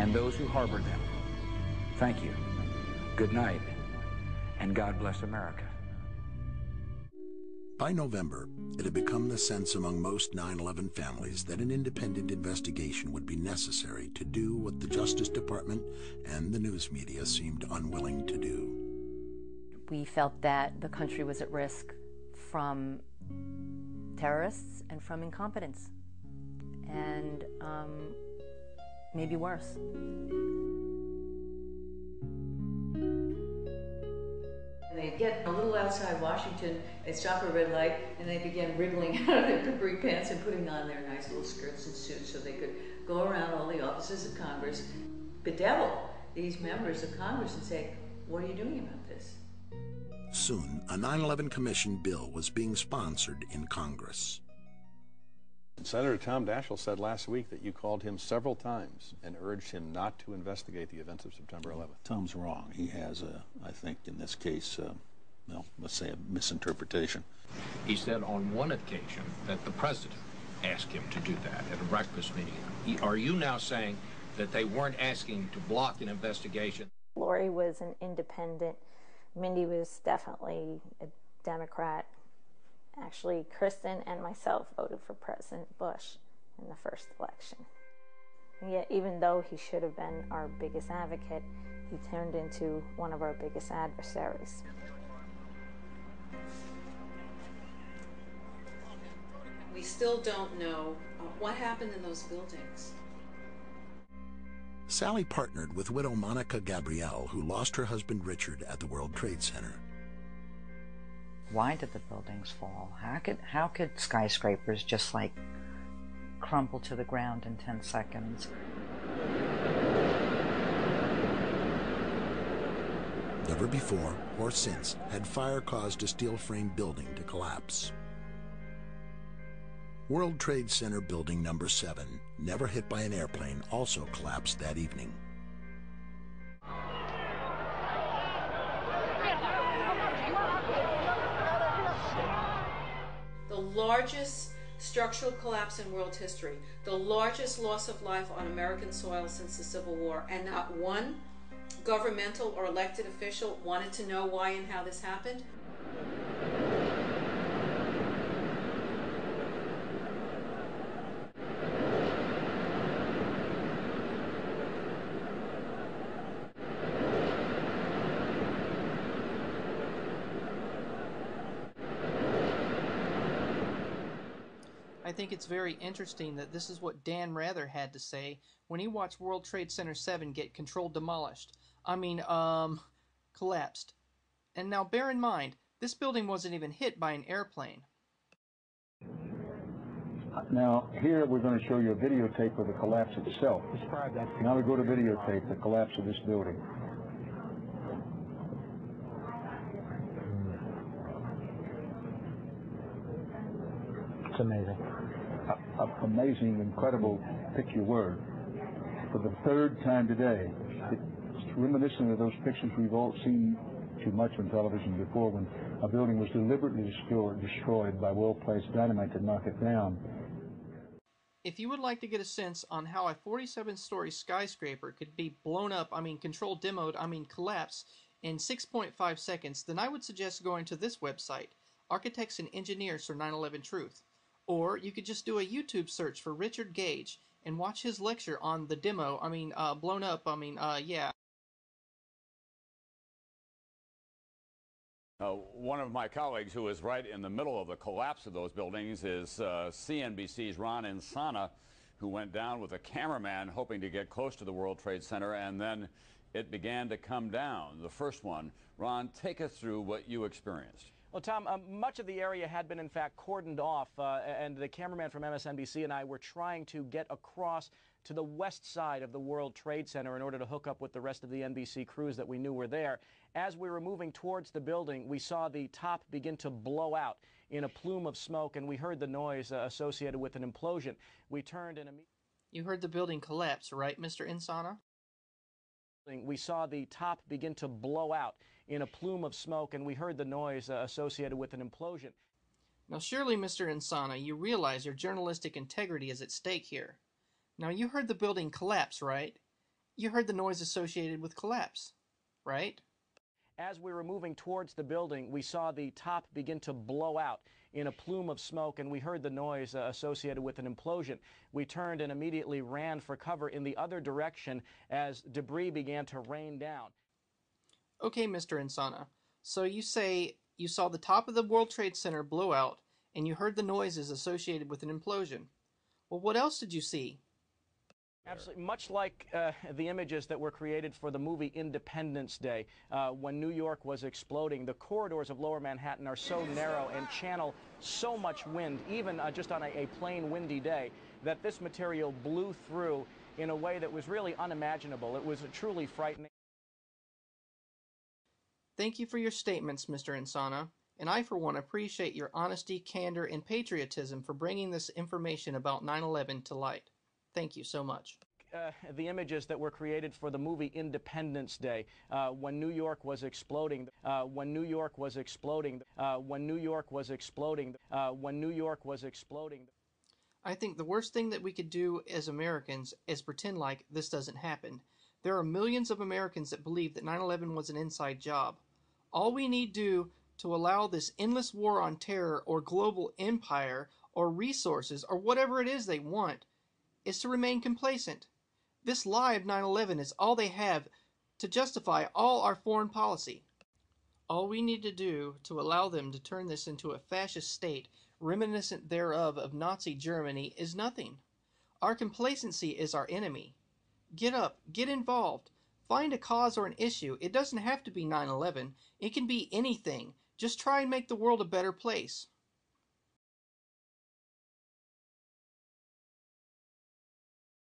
and those who harbor them. Thank you. Good night, and God bless America. By November, it had become the sense among most 9/11 families that an independent investigation would be necessary to do what the Justice Department and the news media seemed unwilling to do. We felt that the country was at risk from terrorists and from incompetence, and maybe worse. They get a little outside Washington, they stop a red light, and they began wriggling out of their capri pants and putting on their nice little skirts and suits so they could go around all the offices of Congress, bedevil these members of Congress and say, what are you doing about this? Soon, a 9/11 Commission bill was being sponsored in Congress. Senator Tom Daschle said last week that you called him several times and urged him not to investigate the events of September 11th. Tom's wrong. He has, I think, in this case, well, let's say a misinterpretation. He said on one occasion that the president asked him to do that at a breakfast meeting. Are you now saying that they weren't asking to block an investigation? Lori was an independent. Mindy was definitely a Democrat. Actually, Kristen and myself voted for President Bush in the first election. And yet, even though he should have been our biggest advocate, he turned into one of our biggest adversaries. We still don't know what happened in those buildings. Sally partnered with widow Monica Gabrielle, who lost her husband Richard at the World Trade Center. Why did the buildings fall? How could skyscrapers just like crumble to the ground in 10 seconds? Never before or since had fire caused a steel-framed building to collapse. World Trade Center Building Number 7, never hit by an airplane, also collapsed that evening. The largest structural collapse in world history, the largest loss of life on American soil since the Civil War, and not one governmental or elected official wanted to know why and how this happened. I think it's very interesting that this is what Dan Rather had to say when he watched World Trade Center 7 get controlled demolished. Collapsed. And now bear in mind, this building wasn't even hit by an airplane. Now, here we're going to show you a videotape of the collapse itself. Describe that. Now we go to videotape, the collapse of this building. It's amazing. Amazing, incredible, pick your word. For the third time today, it's reminiscent of those pictures we've all seen too much on television before, when a building was deliberately destroyed by well-placed dynamite to knock it down. If you would like to get a sense on how a 47-story skyscraper could be blown up, controlled demoed, collapse in 6.5 seconds, then I would suggest going to this website, Architects and Engineers for 9/11 Truth. Or you could just do a YouTube search for Richard Gage and watch his lecture on the blown up, yeah. One of my colleagues who was right in the middle of the collapse of those buildings is CNBC's Ron Insana, who went down with a cameraman hoping to get close to the World Trade Center, and then it began to come down, the first one. Ron, take us through what you experienced. Well, Tom, much of the area had been, in fact, cordoned off, and the cameraman from MSNBC and I were trying to get across to the west side of the World Trade Center in order to hook up with the rest of the NBC crews that we knew were there. As we were moving towards the building, we saw the top begin to blow out in a plume of smoke, and we heard the noise associated with an implosion. We turned and immediately... You heard the building collapse, right, Mr. Insana? We saw the top begin to blow out in a plume of smoke, and we heard the noise associated with an implosion. Now surely, Mr. Insana, you realize your journalistic integrity is at stake here. Now you heard the building collapse, right? you heard the noise associated with collapse, right? As we were moving towards the building, we saw the top begin to blow out in a plume of smoke, and we heard the noise associated with an implosion. We turned and immediately ran for cover in the other direction as debris began to rain down. Okay, Mr. Insana. So you say you saw the top of the World Trade Center blow out, and you heard the noises associated with an implosion. Well, what else did you see? Absolutely. Much like the images that were created for the movie Independence Day, when New York was exploding, the corridors of Lower Manhattan are so narrow and channel so much wind, even just on a plain windy day, that this material blew through in a way that was really unimaginable. It was truly frightening. Thank you for your statements, Mr. Insana, and I, for one, appreciate your honesty, candor, and patriotism for bringing this information about 9/11 to light. Thank you so much. The images that were created for the movie Independence Day, when New York was exploding, when New York was exploding, when New York was exploding, when New York was exploding. I think the worst thing that we could do as Americans is pretend like this doesn't happen. There are millions of Americans that believe that 9/11 was an inside job. All we need do to allow this endless war on terror or global empire or resources or whatever it is they want is to remain complacent. This lie of 9/11 is all they have to justify all our foreign policy. All we need to do to allow them to turn this into a fascist state, reminiscent thereof of Nazi Germany, is nothing. Our complacency is our enemy. Get up, get involved, find a cause or an issue. It doesn't have to be 9/11. It can be anything. Just try and make the world a better place.